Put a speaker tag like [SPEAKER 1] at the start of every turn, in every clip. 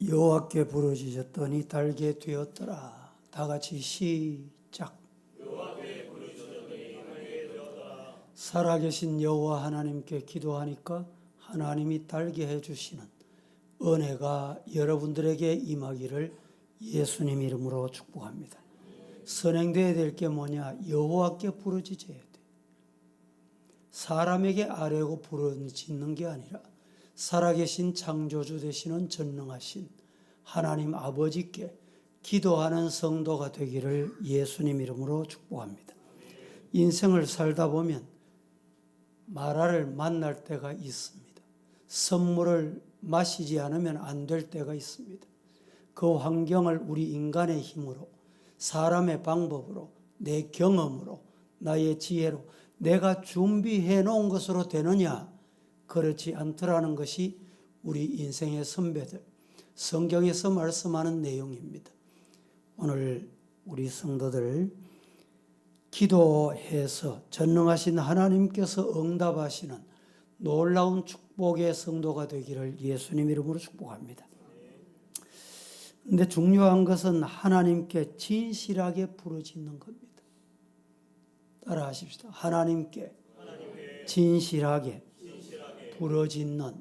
[SPEAKER 1] 여호와께 부르짖었더니 달게 되었더라. 다 같이 시작. 살아계신 여호와 하나님께 기도하니까 하나님이 달게 해주시는 은혜가 여러분들에게 임하기를 예수님 이름으로 축복합니다. 선행되어야 될 게 뭐냐? 여호와께 부르짖어야 돼. 사람에게 아뢰고 부르짖는 게 아니라 살아계신 창조주 되시는 전능하신 하나님 아버지께 기도하는 성도가 되기를 예수님 이름으로 축복합니다. 인생을 살다 보면 마라를 만날 때가 있습니다. 선물을 마시지 않으면 안 될 때가 있습니다. 그 환경을 우리 인간의 힘으로, 사람의 방법으로, 내 경험으로, 나의 지혜로 내가 준비해 놓은 것으로 되느냐? 그렇지 않더라는 것이 우리 인생의 선배들, 성경에서 말씀하는 내용입니다. 오늘 우리 성도들 기도해서 전능하신 하나님께서 응답하시는 놀라운 축복의 성도가 되기를 예수님 이름으로 축복합니다. 그런데 중요한 것은 하나님께 진실하게 부르짖는 겁니다. 따라 하십시다. 하나님께 진실하게 부르짖는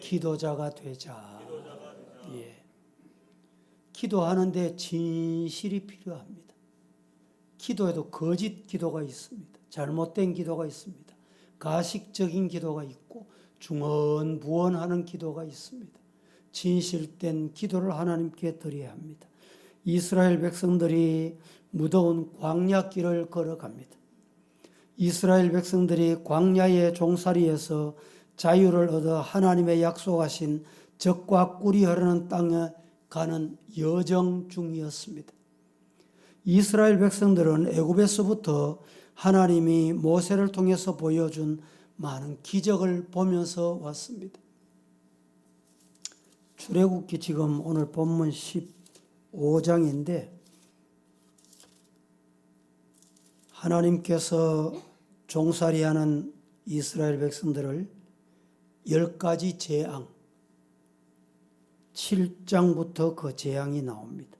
[SPEAKER 1] 기도자가 되자. 예. 기도하는데 진실이 필요합니다. 기도에도 거짓 기도가 있습니다. 잘못된 기도가 있습니다. 가식적인 기도가 있고 중언부언하는 기도가 있습니다. 진실된 기도를 하나님께 드려야 합니다. 이스라엘 백성들이 무더운 광야길을 걸어갑니다. 이스라엘 백성들이 광야의 종살이에서 자유를 얻어 하나님의 약속하신 젖과 꿀이 흐르는 땅에 가는 여정 중이었습니다. 이스라엘 백성들은 애굽에서부터 하나님이 모세를 통해서 보여준 많은 기적을 보면서 왔습니다. 출애굽기 지금 오늘 본문 15장인데 하나님께서 종살이하는 이스라엘 백성들을 10가지 재앙, 7장부터 그 재앙이 나옵니다.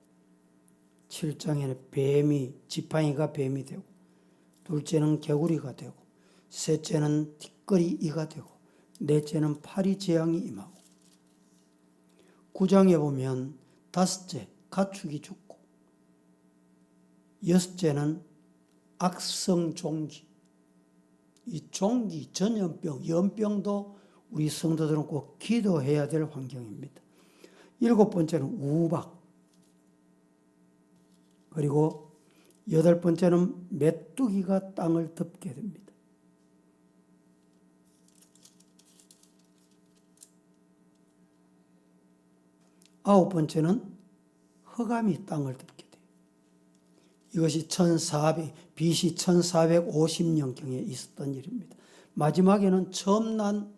[SPEAKER 1] 7장에는 뱀이, 지팡이가 뱀이 되고, 둘째는 개구리가 되고, 셋째는 티끌이가 되고, 넷째는 파리 재앙이 임하고, 9장에 보면 다섯째 가축이 죽고, 여섯째는 악성 종기, 이 종기, 전염병, 연병도 우리 성도들은 꼭 기도해야 될 환경입니다. 7번째는 우박, 그리고 8번째는 메뚜기가 땅을 덮게 됩니다. 9번째는 흑암이 땅을 덮게 돼요. 이것이 BC 1450년경에 있었던 일입니다. 마지막에는 처음 난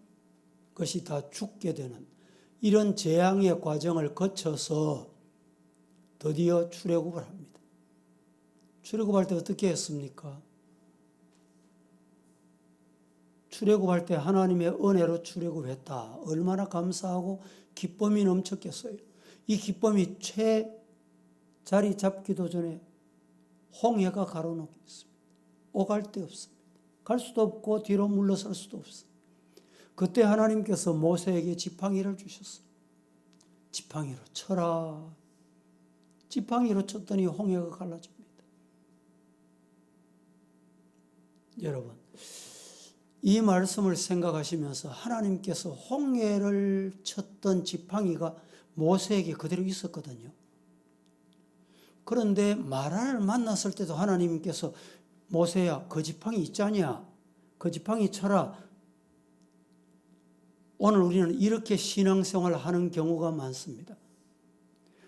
[SPEAKER 1] 것이 다 죽게 되는 이런 재앙의 과정을 거쳐서 드디어 출애굽을 합니다. 출애굽할 때 어떻게 했습니까? 출애굽할 때 하나님의 은혜로 출애굽했다. 얼마나 감사하고 기쁨이 넘쳤겠어요. 이 기쁨이 자리 잡기도 전에 홍해가 가로놓고 있습니다. 오갈 데 없습니다. 갈 수도 없고 뒤로 물러설 수도 없습니다. 그때 하나님께서 모세에게 지팡이를 주셨어요. 지팡이로 쳐라. 지팡이로 쳤더니 홍해가 갈라집니다. 여러분, 이 말씀을 생각하시면서 하나님께서 홍해를 쳤던 지팡이가 모세에게 그대로 있었거든요. 그런데 마라를 만났을 때도 하나님께서 모세야, 그 지팡이 있잖냐? 그 지팡이 쳐라. 오늘 우리는 이렇게 신앙생활을 하는 경우가 많습니다.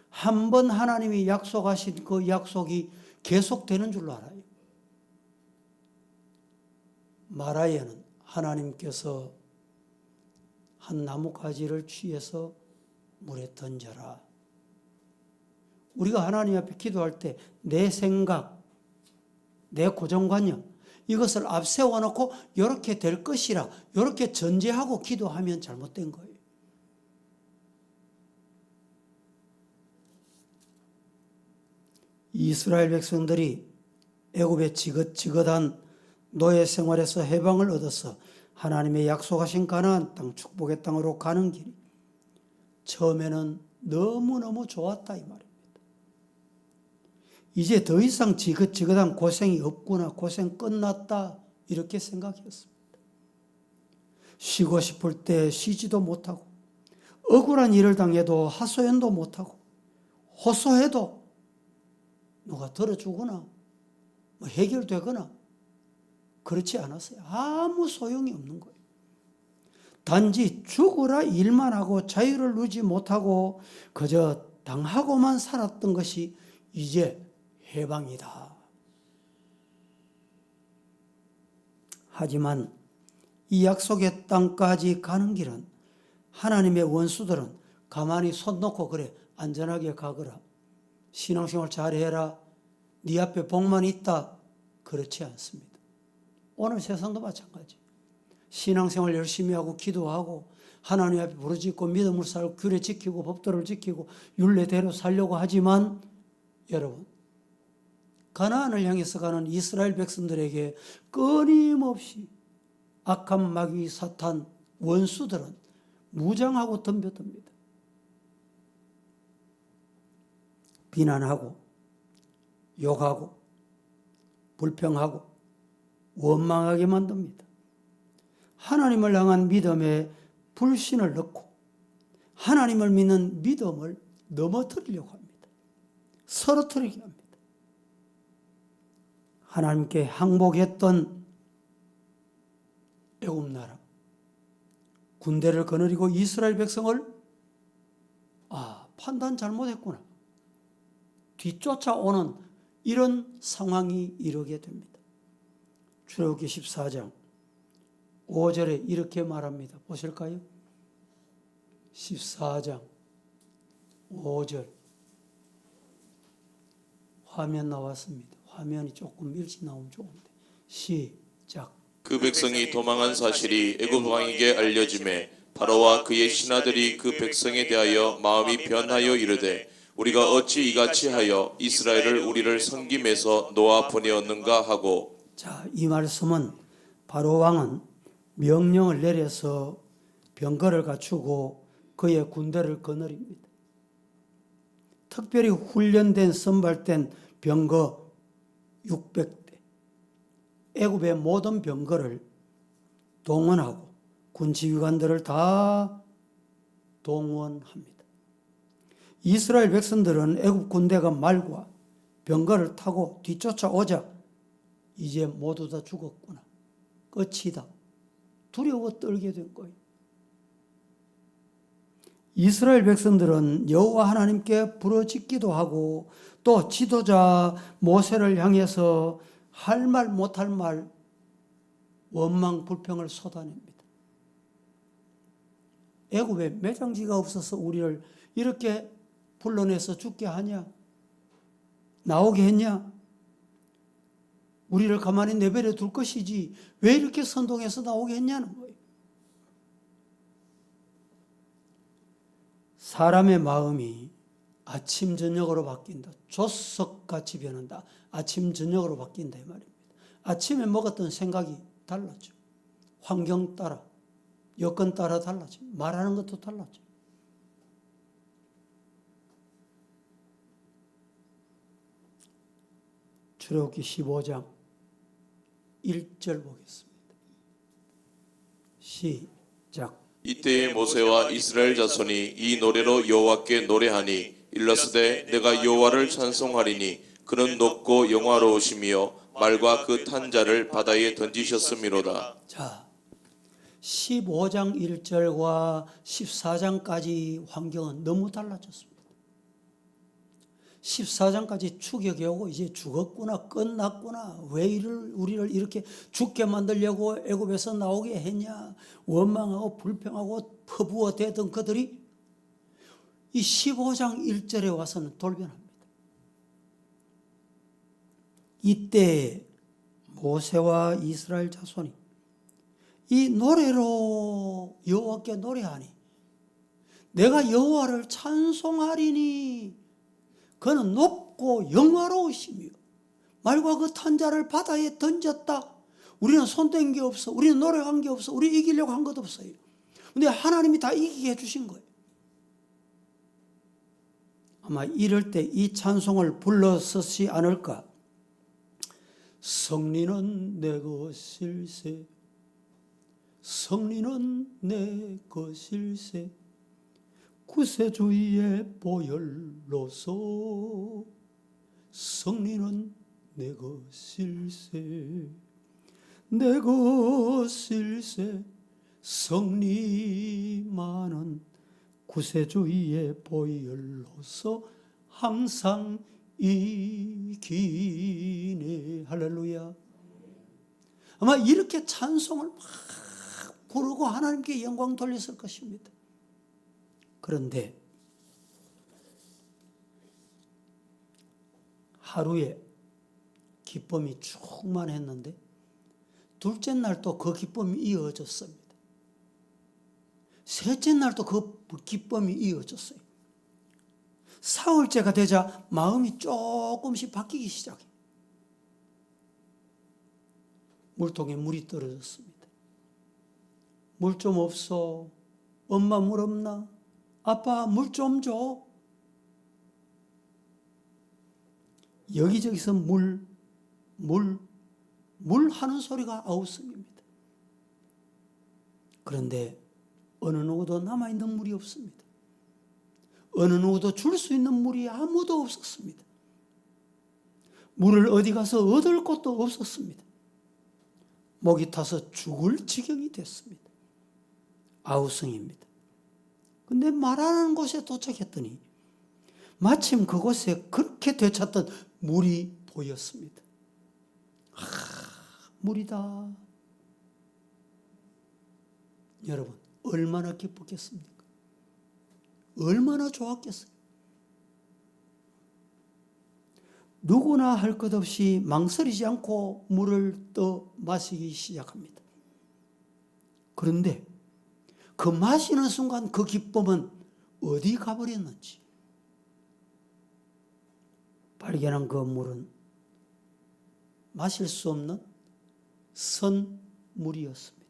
[SPEAKER 1] 한 번 하나님이 약속하신 그 약속이 계속되는 줄로 알아요. 마라에는 하나님께서 한 나뭇가지를 취해서 물에 던져라. 우리가 하나님 앞에 기도할 때 내 생각, 내 고정관념 이것을 앞세워놓고 이렇게 될 것이라 이렇게 전제하고 기도하면 잘못된 거예요. 이스라엘 백성들이 애굽의 지긋지긋한 노예 생활에서 해방을 얻어서 하나님의 약속하신 가나안 땅, 축복의 땅으로 가는 길이 처음에는 너무너무 좋았다 이 말입니다. 이제 더 이상 지긋지긋한 고생이 없구나, 고생 끝났다 이렇게 생각했습니다. 쉬고 싶을 때 쉬지도 못하고, 억울한 일을 당해도 하소연도 못하고, 호소해도 누가 들어주거나 해결되거나 그렇지 않았어요. 아무 소용이 없는 거예요. 단지 죽으라 일만 하고 자유를 누리지 못하고 그저 당하고만 살았던 것이 이제 해방이다. 하지만 이 약속의 땅까지 가는 길은 하나님의 원수들은 가만히 손 놓고 그래 안전하게 가거라, 신앙생활 잘해라, 네 앞에 복만 있다, 그렇지 않습니다. 오늘 세상도 마찬가지. 신앙생활 열심히 하고 기도하고 하나님 앞에 부르짖고 믿음을 살고 규례 지키고 법도를 지키고 율례대로 살려고 하지만 여러분, 가나안을 향해서 가는 이스라엘 백성들에게 끊임없이 악한 마귀 사탄 원수들은 무장하고 덤벼듭니다. 비난하고 욕하고 불평하고 원망하게 만듭니다. 하나님을 향한 믿음에 불신을 넣고 하나님을 믿는 믿음을 넘어뜨리려고 합니다. 서러뜨리게 합니다. 하나님께 항복했던 애굽 나라 군대를 거느리고 이스라엘 백성을 판단 잘못했구나, 뒤쫓아오는 이런 상황이 이르게 됩니다. 출애굽기 14장 5절에 이렇게 말합니다. 보실까요? 14장 5절 화면 나왔습니다. 화면이 조금 일찍 나오면 좋은데 시작.
[SPEAKER 2] 그 백성이 도망한 사실이 애굽 왕에게 알려짐에 바로와 그의 신하들이 그 백성에 대하여 마음이 변하여 이르되 우리가 어찌 이같이 하여 이스라엘을 우리를 섬김에서 놓아 보내었는가 하고.
[SPEAKER 1] 자, 이 말씀은 바로 왕은 명령을 내려서 병거를 갖추고 그의 군대를 거느립니다. 특별히 훈련된 선발된 병거 600대, 애굽의 모든 병거를 동원하고 군 지휘관들을 다 동원합니다. 이스라엘 백성들은 애굽 군대가 말과 병거를 타고 뒤쫓아오자 이제 모두 다 죽었구나, 끝이다, 두려워 떨게 된 거예요. 이스라엘 백성들은 여호와 하나님께 부르짖기도 하고 또 지도자 모세를 향해서 할 말 못할 말 원망 불평을 쏟아냅니다. 애굽에 매장지가 없어서 우리를 이렇게 불러내서 죽게 하냐, 나오게 했냐, 우리를 가만히 내버려 둘 것이지 왜 이렇게 선동해서 나오게 했냐는 거예요. 사람의 마음이 아침 저녁으로 바뀐다. 조석같이 변한다. 아침 저녁으로 바뀐다 이 말입니다. 아침에 먹었던 생각이 달라져. 환경 따라, 여건 따라 달라져. 말하는 것도 달라져. 출애굽기 15장 1절 보겠습니다. 시작.
[SPEAKER 2] 이때에 모세와 이스라엘 자손이 이 노래로 여호와께 노래하니 일러스되 내가 여호와를 찬송하리니 그는 높고 영화로우시며 말과 그 탄 자를 바다에 던지셨음이로다.
[SPEAKER 1] 자, 15장 1절과 14장까지 환경은 너무 달라졌습니다. 14장까지 추격이 오고 이제 죽었구나, 끝났구나, 왜 우리를 이렇게 죽게 만들려고 애굽에서 나오게 했냐, 원망하고 불평하고 퍼부어 대던 그들이 이 15장 1절에 와서는 돌변합니다. 이때 모세와 이스라엘 자손이 이 노래로 여호와께 노래하니 내가 여호와를 찬송하리니 그는 높고 영화로우시며 말과 그 탄자를 바다에 던졌다. 우리는 손댄 게 없어. 우리는 노력한 게 없어. 우리 이기려고 한 것도 없어요. 근데 하나님이 다 이기게 해주신 거예요. 아마 이럴 때 이 찬송을 불렀었지 않을까. 성리는 내 것일세, 성리는 내 것일세, 구세주의 보혈로서 성리는 내 것일세, 내 것일세, 성리만은 구세주의 보혈로서 항상 이기네. 할렐루야. 아마 이렇게 찬송을 막 부르고 하나님께 영광 돌렸을 것입니다. 그런데 하루에 기쁨이 충만했는데 둘째 날도 그 기쁨이 이어졌습니다. 셋째 날도 그 기쁨이 이어졌어요. 사흘째가 되자 마음이 조금씩 바뀌기 시작해요. 물통에 물이 떨어졌습니다. 물 좀 없어. 엄마 물 없나? 아빠 물 좀 줘. 여기저기서 물 하는 소리가 아웃성입니다. 그런데 어느 누구도 남아있는 물이 없습니다. 어느 누구도 줄 수 있는 물이 아무도 없었습니다. 물을 어디 가서 얻을 곳도 없었습니다. 목이 타서 죽을 지경이 됐습니다. 아우성입니다. 근데 말하는 곳에 도착했더니 마침 그곳에 그렇게 되찾던 물이 보였습니다. 물이다. 여러분, 얼마나 기뻤겠습니까? 얼마나 좋았겠어요? 누구나 할 것 없이 망설이지 않고 물을 떠 마시기 시작합니다. 그런데 그 마시는 순간 그 기쁨은 어디 가버렸는지 발견한 그 물은 마실 수 없는 선물이었습니다.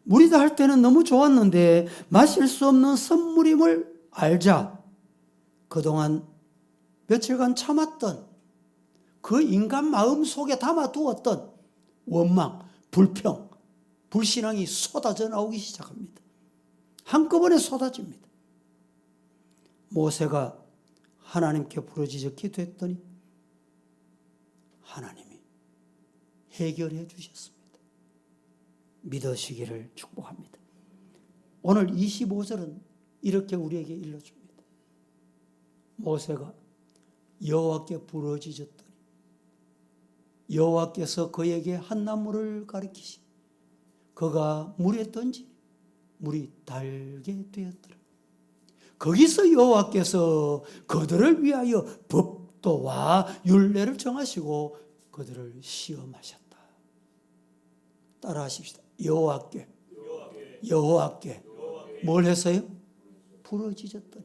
[SPEAKER 1] 물이다 할 때는 너무 좋았는데 마실 수 없는 선물임을 알자 그동안 며칠간 참았던 그 인간 마음 속에 담아두었던 원망, 불평, 불신앙이 쏟아져 나오기 시작합니다. 한꺼번에 쏟아집니다. 모세가 하나님께 부르짖어 기도했더니 하나님이 해결해 주셨습니다. 믿으시기를 축복합니다. 오늘 25절은 이렇게 우리에게 일러줍니다. 모세가 여호와께 부르짖었더니 여호와께서 그에게 한 나무를 가리키시니 그가 물에 던지니 물이 달게 되었더라. 거기서 여호와께서 그들을 위하여 법도와 율례를 정하시고 그들을 시험하셨다. 따라하십시다. 여호와께 뭘 했어요? 부르짖었더니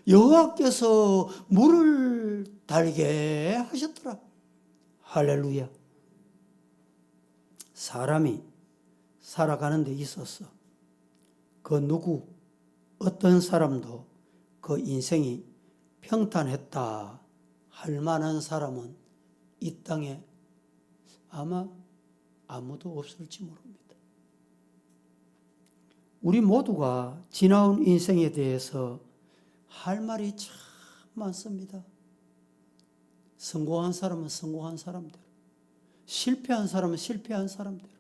[SPEAKER 1] 여호와께서 물을 달게 하셨더라. 할렐루야. 사람이 살아가는 데 있어서 그 누구 어떤 사람도 그 인생이 평탄했다 할 만한 사람은 이 땅에 아마 아무도 없을지 모릅니다. 우리 모두가 지나온 인생에 대해서 할 말이 참 많습니다. 성공한 사람은 성공한 사람대로, 실패한 사람은 실패한 사람대로,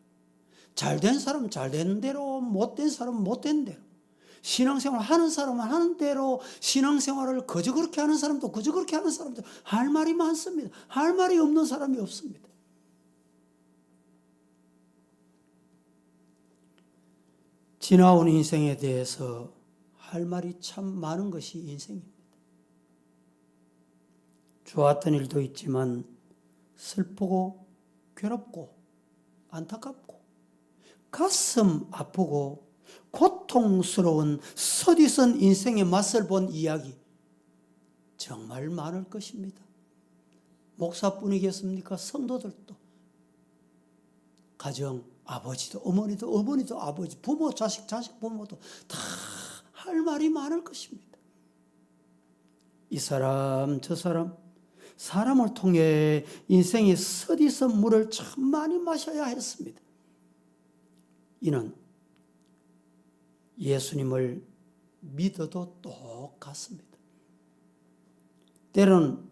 [SPEAKER 1] 잘된 사람은 잘된 대로, 못된 사람은 못된 대로, 신앙생활 하는 사람은 하는 대로, 신앙생활을 그저 그렇게 하는 사람도 그저 그렇게 하는 사람도 할 말이 많습니다. 할 말이 없는 사람이 없습니다. 지나온 인생에 대해서 할 말이 참 많은 것이 인생입니다. 좋았던 일도 있지만 슬프고 괴롭고 안타깝고 가슴 아프고 고통스러운 서디선 인생의 맛을 본 이야기 정말 많을 것입니다. 목사뿐이겠습니까? 성도들도, 가정, 아버지도, 어머니도 아버지, 부모, 자식, 부모도 다 할 말이 많을 것입니다. 이 사람, 저 사람, 사람을 통해 인생의 서디선 물을 참 많이 마셔야 했습니다. 이는 예수님을 믿어도 똑같습니다. 때로는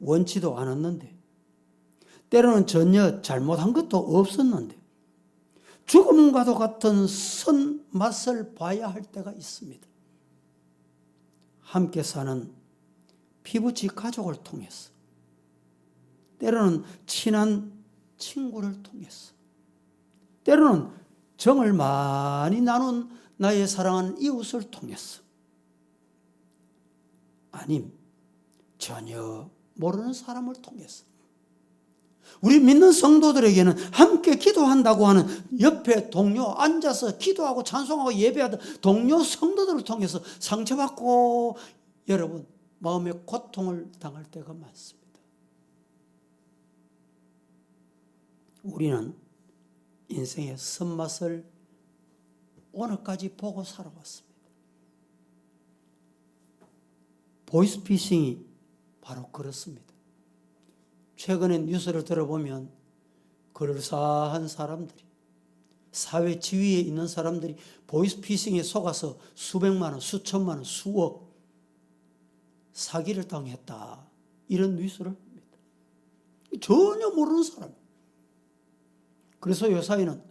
[SPEAKER 1] 원치도 않았는데, 때로는 전혀 잘못한 것도 없었는데, 죽음과도 같은 선맛을 봐야 할 때가 있습니다. 함께 사는 피부치 가족을 통해서, 때로는 친한 친구를 통해서, 때로는 정을 많이 나눈 나의 사랑하는 이웃을 통해서, 아님 전혀 모르는 사람을 통해서, 우리 믿는 성도들에게는 함께 기도한다고 하는 옆에 동료, 앉아서 기도하고 찬송하고 예배하던 동료 성도들을 통해서 상처받고 여러분 마음의 고통을 당할 때가 많습니다. 우리는 인생의 선맛을 오늘까지 보고 살아왔습니다. 보이스피싱이 바로 그렇습니다. 최근에 뉴스를 들어보면 그럴싸한 사람들이, 사회 지위에 있는 사람들이 보이스피싱에 속아서 수백만 원, 수천만 원, 수억 사기를 당했다, 이런 뉴스를 합니다. 전혀 모르는 사람. 그래서 요사이는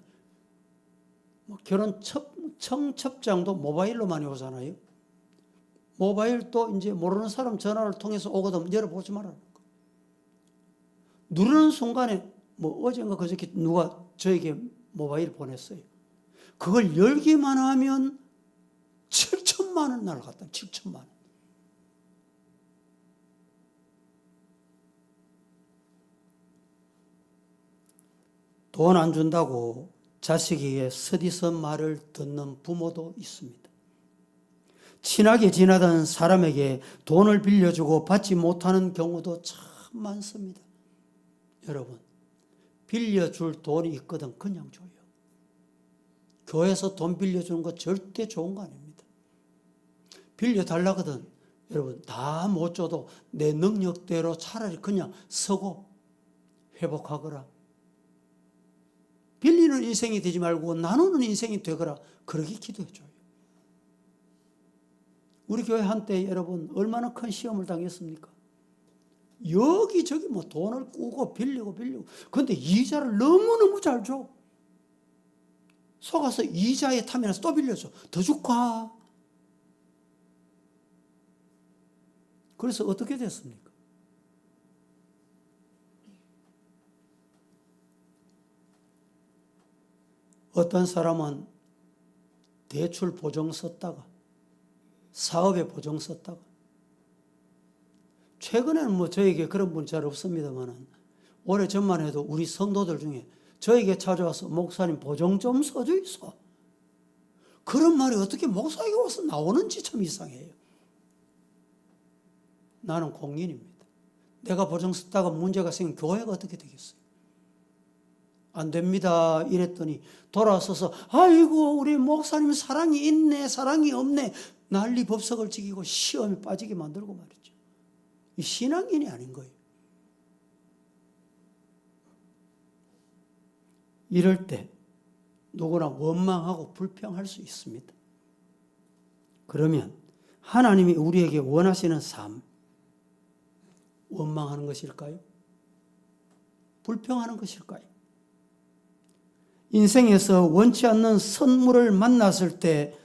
[SPEAKER 1] 결혼 청첩장도 모바일로 많이 오잖아요. 모바일도 이제 모르는 사람 전화를 통해서 오거든 열어보지 말라는 거. 누르는 순간에 어젠가 그저께 누가 저에게 모바일 보냈어요. 그걸 열기만 하면 7천만 원 날아갔다. 7천만 원. 돈 안 준다고 자식에게 서디선 말을 듣는 부모도 있습니다. 친하게 지내던 사람에게 돈을 빌려주고 받지 못하는 경우도 참 많습니다. 여러분, 빌려줄 돈이 있거든 그냥 줘요. 교회에서 돈 빌려주는 거 절대 좋은 거 아닙니다. 빌려달라거든 여러분 다 못 줘도 내 능력대로 차라리 그냥 서고 회복하거라. 빌리는 인생이 되지 말고 나누는 인생이 되거라, 그렇게 기도해줘요. 우리 교회 한때 여러분 얼마나 큰 시험을 당했습니까? 여기저기 돈을 꾸고 빌리고 그런데 이자를 너무너무 잘 줘. 속아서 이자에 타면서 또 빌려줘. 더 줄까? 그래서 어떻게 됐습니까? 어떤 사람은 대출 보증 썼다가, 사업에 보증 썼다가, 최근에는 저에게 그런 분 잘 없습니다만 오래 전만 해도 우리 성도들 중에 저에게 찾아와서 목사님 보증 좀 써주이소. 그런 말이 어떻게 목사에게 와서 나오는지 참 이상해요. 나는 공인입니다. 내가 보증 썼다가 문제가 생기면 교회가 어떻게 되겠어요? 안 됩니다 이랬더니 돌아서서 아이고 우리 목사님 사랑이 있네 사랑이 없네 난리 법석을 지기고 시험에 빠지게 만들고 말이죠. 이 신앙인이 아닌 거예요. 이럴 때 누구나 원망하고 불평할 수 있습니다. 그러면 하나님이 우리에게 원하시는 삶, 원망하는 것일까요? 불평하는 것일까요? 인생에서 원치 않는 선물을 만났을 때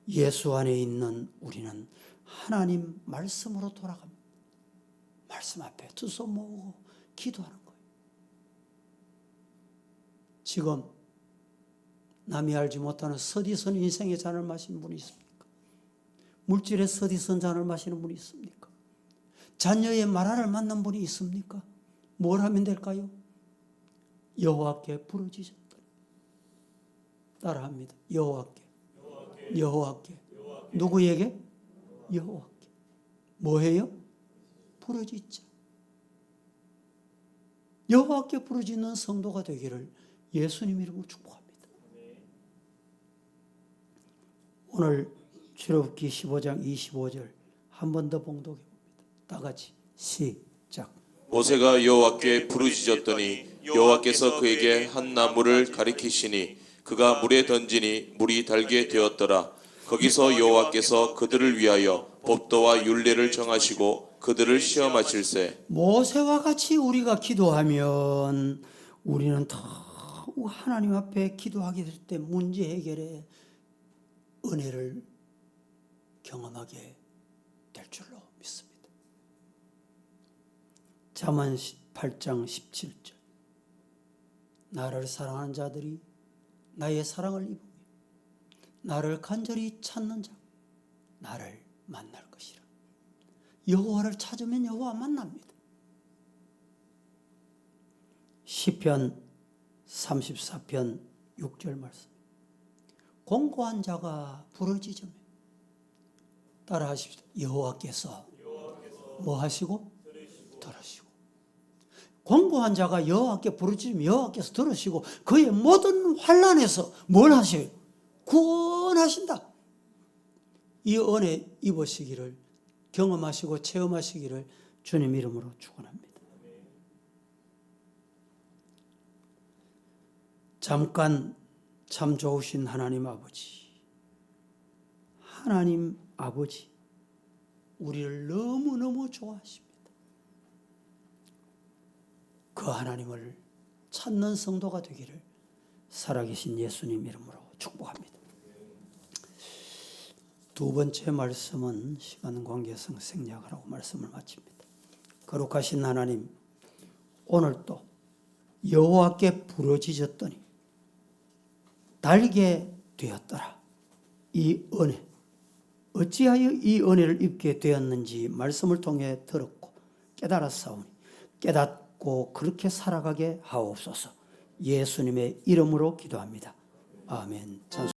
[SPEAKER 1] 예수 안에 있는 우리는 하나님 말씀으로 돌아갑니다. 말씀 앞에 두 손 모으고 기도하는 거예요. 지금 남이 알지 못하는 서디선 인생의 잔을 마시는 분이 있습니까? 물질의 서디선 잔을 마시는 분이 있습니까? 자녀의 마라를 만난 분이 있습니까? 뭘 하면 될까요? 여호와께 부르짖었다. 따라합니다. 여호와께. 누구에게? 여호와께. 뭐 해요? 부르짖자. 여호와께 부르짖는 성도가 되기를 예수님 이름으로 축복합니다. 오늘 출애굽기 15장 25절 한 번 더 봉독해 봅니다. 다 같이 시작.
[SPEAKER 2] 모세가 여호와께 부르짖었더니 여호와께서 그에게 한 나무를 가리키시니 그가 물에 던지니 물이 달게 되었더라. 거기서 여호와께서 그들을 위하여 법도와 율례를 정하시고 그들을 시험하실세.
[SPEAKER 1] 모세와 같이 우리가 기도하면 우리는 더 하나님 앞에 기도하게 될 때 문제 해결에 은혜를 경험하게 될 줄로 믿습니다. 잠언 8장 17절 나를 사랑하는 자들이 나의 사랑을 입으며 나를 간절히 찾는 자 나를 만날 것이라. 여호와를 찾으면 여호와 만납니다. 시편 34편 6절 말씀. 공고한 자가 부르짖으며 따라하십시오. 여호와께서 뭐 하시고? 들으시고. 공고한 자가 여호와께 부르짖으면 여호와께서 들으시고 그의 모든 환난에서 뭘 하셔요? 구원하신다. 이 은혜 입으시기를 경험하시고 체험하시기를 주님 이름으로 축원합니다. 잠깐 참 좋으신 하나님 아버지, 하나님 아버지 우리를 너무너무 좋아하십니다. 그 하나님을 찾는 성도가 되기를 살아계신 예수님 이름으로 축복합니다. 두 번째 말씀은 시간 관계성 생략을 하고 말씀을 마칩니다. 거룩하신 하나님, 오늘도 여호와께 부르짖었더니 달게 되었더라. 이 은혜, 어찌하여 이 은혜를 입게 되었는지 말씀을 통해 들었고 깨달았사오니 깨닫고 그렇게 살아가게 하옵소서. 예수님의 이름으로 기도합니다. 아멘. 찬송.